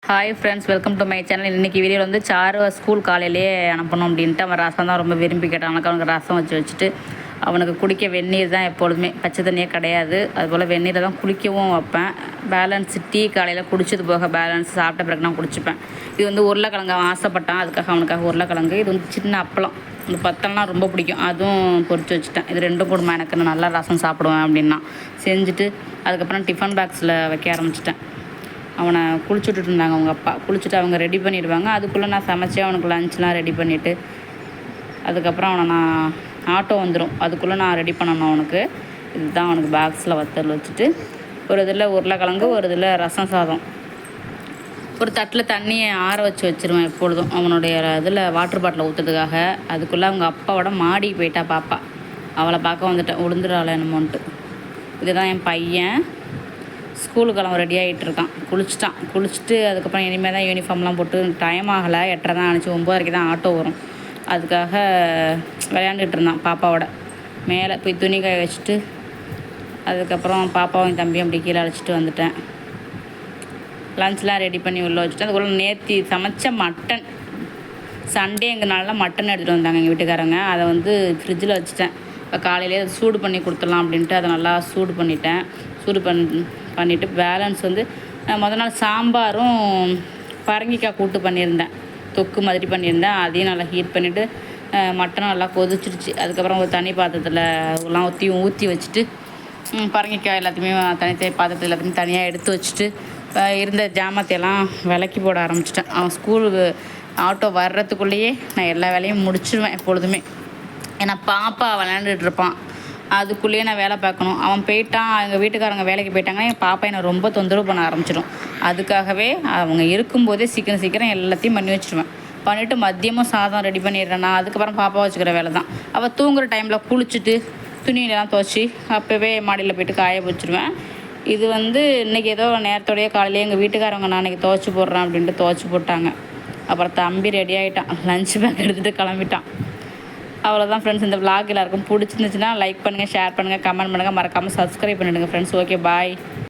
Hi friends, welcome to my channel. இன்றைக்கி வீடியோவில் வந்து சாரு ஸ்கூல் காலையிலேயே அனுப்பணும் அப்படின்ட்டு அவன் ரசம் தான் ரொம்ப விரும்பி கேட்டான். அவனுக்கு ரசம் வச்சுட்டு அவனுக்கு குடிக்க வெந்நீர் தான் எப்பொழுதுமே, பச்சை தண்ணியே கிடையாது. அதுபோல் வெந்நீரை தான் குளிக்கவும் வைப்பேன். பேலன்ஸ் டீ காலையில் குடிச்சது போக பேலன்ஸ் சாப்பிட்ட பிறகு நான் குடிச்சிப்பேன். இது வந்து உருளைக்கிழங்கு அவன் ஆசைப்பட்டான், அதுக்காக அவனுக்காக உருளைக்கிழங்கு. இது வந்து சின்ன அப்பளம், இந்த பத்தம்லாம் ரொம்ப பிடிக்கும், அதுவும் பொரிச்சு வச்சுட்டேன். இது ரெண்டும் கொடுமா, எனக்கு நான் நல்லா ரசம் சாப்பிடுவேன் அப்படின்னா செஞ்சுட்டு அதுக்கப்புறம் டிஃபன் பாக்ஸில் வைக்க ஆரம்பிச்சிட்டேன். அவனை குளிச்சு விட்டுட்டு இருந்தாங்க அவங்க அப்பா. குளிச்சுட்டு அவங்க ரெடி பண்ணிடுவாங்க. அதுக்குள்ளே நான் சமைச்சே அவனுக்கு லஞ்செலாம் ரெடி பண்ணிவிட்டு அதுக்கப்புறம் அவனை நான் ஆட்டோ வந்துடும், அதுக்குள்ளே நான் ரெடி பண்ணணும் அவனுக்கு. இதுதான் அவனுக்கு பாக்ஸில் வத்தல் வச்சுட்டு ஒரு இதில் உருளைக்கிழங்கு, ஒரு இதில் ரசம் சாதம், ஒரு தட்டில் தண்ணியை ஆற வச்சுருவேன் எப்பொழுதும் அவனுடைய இதில் வாட்டர் பாட்டில் ஊற்றுறதுக்காக. அதுக்குள்ளே அவங்க அப்பாவோட மாடிக்கு போயிட்டா பாப்பா. அவளை பார்க்க வந்துட்டேன், உளுந்துடாள என்னமோன்ட்டு. இதுதான் என் பையன், ஸ்கூலுக்கு அவன் ரெடி ஆகிட்டு இருக்கான். குளிச்சுட்டு அதுக்கப்புறம் இனிமேல் தான் யூனிஃபார்ம்லாம் போட்டு, டைம் ஆகலை, 8:30 தான் ஆனிச்சு, 9:30 தான் ஆட்டோ வரும். அதுக்காக விளையாண்டுட்டு இருந்தான் பாப்பாவோட. மேலே போய் துணி காய வச்சுட்டு அதுக்கப்புறம் பாப்பாவும் தம்பியும் அப்படி கீழே அழைச்சிட்டு வந்துட்டேன். லஞ்ச்லாம் ரெடி பண்ணி உள்ளே வச்சுட்டு அதுக்குள்ளே நேற்று சமைச்ச மட்டன், சண்டே எங்கனால மட்டன் எடுத்துகிட்டு வந்தாங்க எங்கள் வீட்டுக்காரங்க. அதை வந்து ஃப்ரிட்ஜில் வச்சுட்டேன். இப்போ காலையிலே சூடு பண்ணி கொடுத்துடலாம் அப்படின்ட்டு அதை நல்லா சூடு பண்ணிட்டேன். சூடு பண்ணிவிட்டு பேலன்ஸ் வந்து மொதல் நாள் சாம்பாரும் பரங்கிக்காய் கூட்டு பண்ணியிருந்தேன், தொக்கு மாதிரி பண்ணியிருந்தேன். அதையும் நல்லா ஹீட் பண்ணிவிட்டு மட்டனும் நல்லா கொதிச்சிடுச்சு. அதுக்கப்புறம் ஒரு தனி பாத்திரத்தில் எல்லாம் ஊற்றி வச்சுட்டு பரங்கிக்காய் எல்லாத்தையுமே தனித்தனி பாத்திரத்தில் எல்லாத்தையுமே தனியாக எடுத்து வச்சுட்டு இருந்த ஜாமத்தையெல்லாம் விளக்கி போட ஆரம்பிச்சிட்டேன். அவன் ஸ்கூலுக்கு ஆட்டோ வர்றதுக்குள்ளேயே நான் எல்லா வேலையும் முடிச்சிடுவேன் எப்பொழுதுமே. ஏன்னா பாப்பா விளையாண்டுட்டு இருப்பான், அதுக்குள்ளேயே நான் வேலை பார்க்கணும். அவன் போயிட்டான், எங்கள் வீட்டுக்காரங்க வேலைக்கு போயிட்டாங்கன்னா என் பாப்பா என்னை ரொம்ப தொந்தரவு பண்ண ஆரம்பிச்சிடும். அதுக்காகவே அவங்க இருக்கும்போதே சீக்கிரம் எல்லாத்தையும் பண்ணி வச்சுருவேன். பண்ணிவிட்டு மதியமும் சாதம் ரெடி பண்ணிடுறேன்னா அதுக்கப்புறம் பாப்பா வச்சுக்கிற வேலை தான். அவள் தூங்குகிற டைமில் குளிச்சுட்டு துணியெல்லாம் துவச்சி அப்போவே மாடியில் போய்ட்டு காய வச்சுருவேன். இது வந்து இன்றைக்கி ஏதோ நேரத்தோடையே காலையிலே எங்கள் வீட்டுக்காரவங்க நான் இன்றைக்கி துவச்சி போடுறேன் அப்படின்ட்டு துவச்சி போட்டாங்க. அப்புறம் தம்பி ரெடி ஆகிட்டான், லஞ்ச் பேக் எடுத்துகிட்டு கிளம்பிட்டான். அவ்வளோதான் ஃப்ரெண்ட்ஸ். இந்த விளாக் எல்லாருக்கும் பிடிச்சிருந்துச்சுன்னா லைக் பண்ணுங்கள், ஷேர் பண்ணுங்கள், கமெண்ட் பண்ணுங்கள், மறக்காமல் சப்ஸ்கிரைப் பண்ணிவிடுங்க ஃப்ரெண்ட்ஸ். ஓகே, பாய்.